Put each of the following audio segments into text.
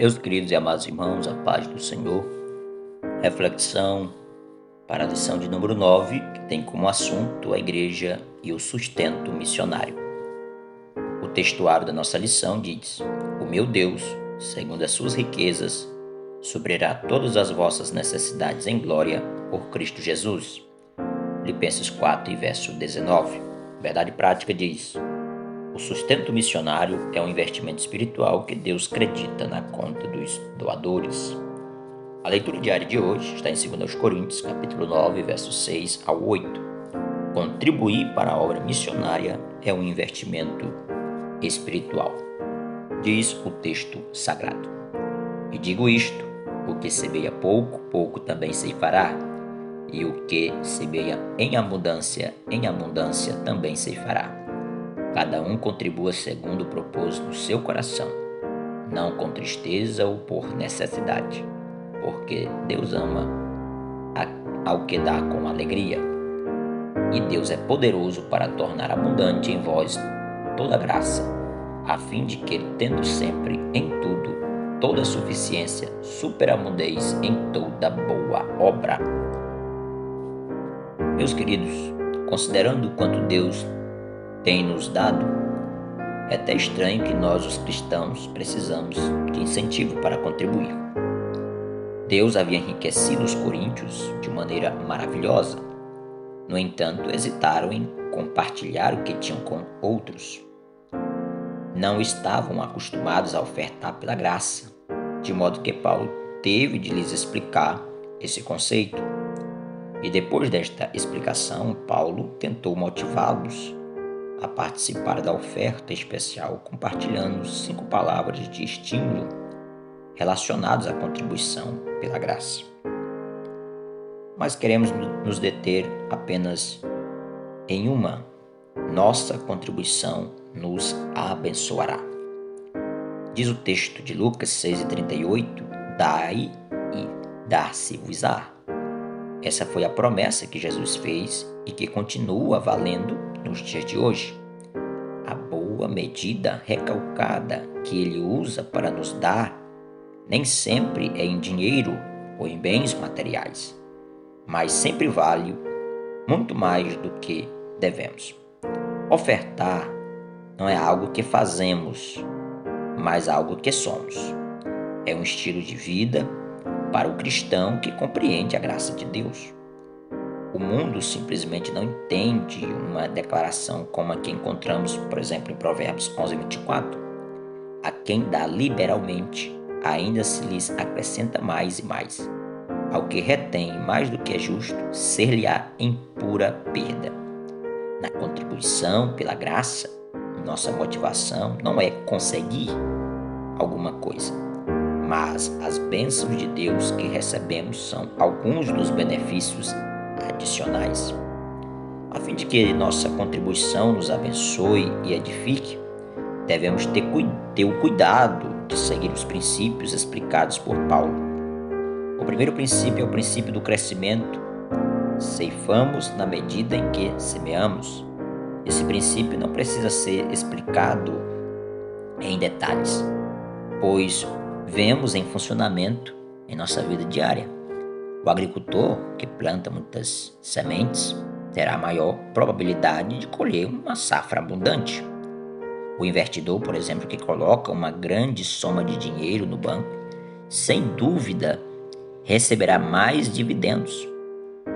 Meus queridos e amados irmãos, a paz do Senhor. Reflexão para a lição de número 9, que tem como assunto a igreja e o sustento missionário. O textuário da nossa lição diz: O meu Deus, segundo as suas riquezas, suprirá todas as vossas necessidades em glória por Cristo Jesus. Filipenses 4 e verso 19. Verdade prática diz: o sustento missionário é um investimento espiritual que Deus acredita na conta dos doadores. A leitura diária de hoje está em 2 Coríntios, capítulo 9, versos 6 ao 8. Contribuir para a obra missionária é um investimento espiritual, diz o texto sagrado. E digo isto, o que semeia pouco, pouco também ceifará, e o que semeia em abundância também ceifará. Cada um contribua segundo o propósito do seu coração, não com tristeza ou por necessidade, porque Deus ama ao que dá com alegria. E Deus é poderoso para tornar abundante em vós toda graça, a fim de que, tendo sempre em tudo toda suficiência, superabundeis em toda boa obra. Meus queridos, considerando o quanto Deus tem nos dado, é até estranho que nós, os cristãos, precisamos de incentivo para contribuir. Deus havia enriquecido os coríntios de maneira maravilhosa. No entanto, hesitaram em compartilhar o que tinham com outros. Não estavam acostumados a ofertar pela graça, de modo que Paulo teve de lhes explicar esse conceito. E depois desta explicação, Paulo tentou motivá-los a participar da oferta especial, compartilhando 5 palavras de estímulo relacionadas à contribuição pela graça. Mas queremos nos deter apenas em uma: nossa contribuição nos abençoará. Diz o texto de Lucas 6,38: Dai e dar-se-vos-á. Essa foi a promessa que Jesus fez e que continua valendo nos dias de hoje. A boa medida recalcada que Ele usa para nos dar nem sempre é em dinheiro ou em bens materiais, mas sempre vale muito mais do que devemos. Ofertar não é algo que fazemos, mas algo que somos. É um estilo de vida para o cristão que compreende a graça de Deus. O mundo simplesmente não entende uma declaração como a que encontramos, por exemplo, em Provérbios 11:24. A quem dá liberalmente, ainda se lhes acrescenta mais e mais. Ao que retém mais do que é justo, ser-lhe-á em pura perda. Na contribuição pela graça, nossa motivação não é conseguir alguma coisa, mas as bênçãos de Deus que recebemos são alguns dos benefícios adicionais. A fim de que nossa contribuição nos abençoe e edifique, devemos ter o cuidado de seguir os princípios explicados por Paulo. O primeiro princípio é o princípio do crescimento. Ceifamos na medida em que semeamos. Esse princípio não precisa ser explicado em detalhes, pois vemos em funcionamento em nossa vida diária. O agricultor que planta muitas sementes terá maior probabilidade de colher uma safra abundante. O investidor, por exemplo, que coloca uma grande soma de dinheiro no banco, sem dúvida receberá mais dividendos.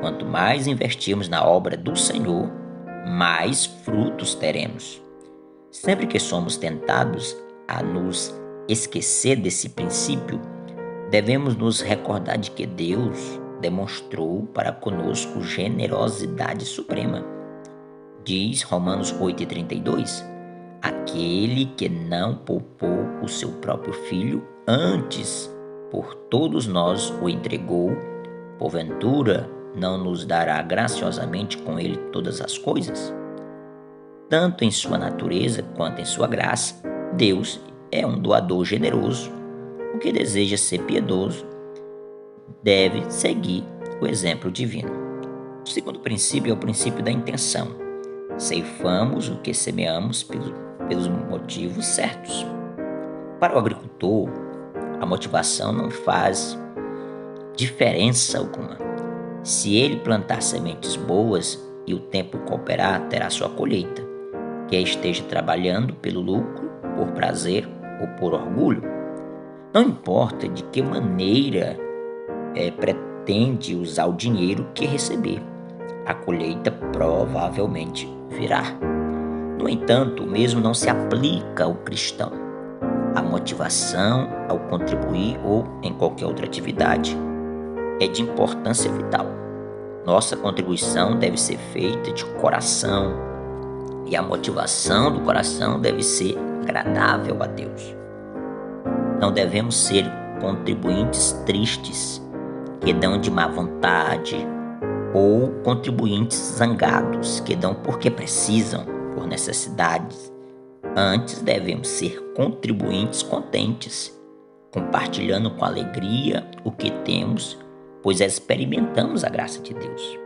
Quanto mais investirmos na obra do Senhor, mais frutos teremos. Sempre que somos tentados a nos esquecer desse princípio, devemos nos recordar de que Deus demonstrou para conosco generosidade suprema. Diz Romanos 8,32: aquele que não poupou o seu próprio filho, antes por todos nós o entregou, porventura não nos dará graciosamente com ele todas as coisas? Tanto em sua natureza quanto em sua graça, Deus é um doador generoso. O que deseja ser piedoso deve seguir o exemplo divino. O segundo princípio é o princípio da intenção. Ceifamos o que semeamos pelos motivos certos. Para o agricultor, A motivação não faz diferença alguma. Se ele plantar sementes boas e o tempo cooperar, terá sua colheita. Quer esteja trabalhando pelo lucro, por prazer ou por orgulho, não importa de que maneira pretende usar o dinheiro que receber, a colheita provavelmente virá. No entanto, o mesmo não se aplica ao cristão. A motivação ao contribuir ou em qualquer outra atividade é de importância vital. Nossa contribuição deve ser feita de coração e a motivação do coração deve ser agradável a Deus. Não devemos ser contribuintes tristes, que dão de má vontade, ou contribuintes zangados, que dão porque precisam, por necessidades. Antes devemos ser contribuintes contentes, compartilhando com alegria o que temos, pois experimentamos a graça de Deus.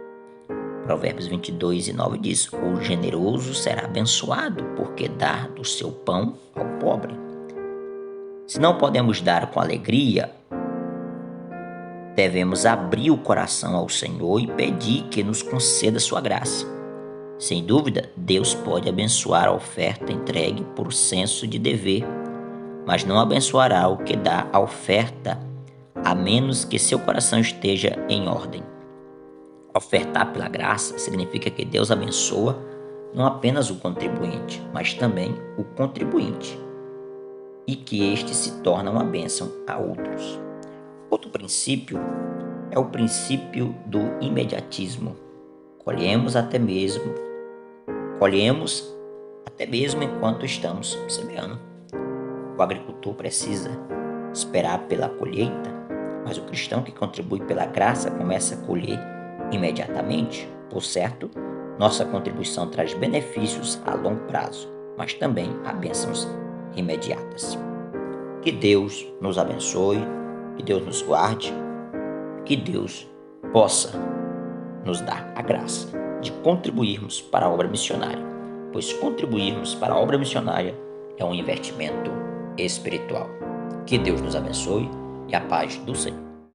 Provérbios 22:9 diz: o generoso será abençoado, porque dá do seu pão ao pobre. Se não podemos dar com alegria, devemos abrir o coração ao Senhor e pedir que nos conceda sua graça. Sem dúvida, Deus pode abençoar a oferta entregue por senso de dever, mas não abençoará o que dá a oferta, a menos que seu coração esteja em ordem. Ofertar pela graça significa que Deus abençoa não apenas o contribuinte, mas também o contribuinte, e que este se torna uma bênção a outros. Outro princípio é o princípio do imediatismo. Colhemos até mesmo enquanto estamos semeando. O agricultor precisa esperar pela colheita, mas o cristão que contribui pela graça começa a colher imediatamente. Por certo, nossa contribuição traz benefícios a longo prazo, mas também há bênçãos imediatas. Que Deus nos abençoe, que Deus nos guarde, que Deus possa nos dar a graça de contribuirmos para a obra missionária, pois contribuirmos para a obra missionária é um investimento espiritual. Que Deus nos abençoe e a paz do Senhor.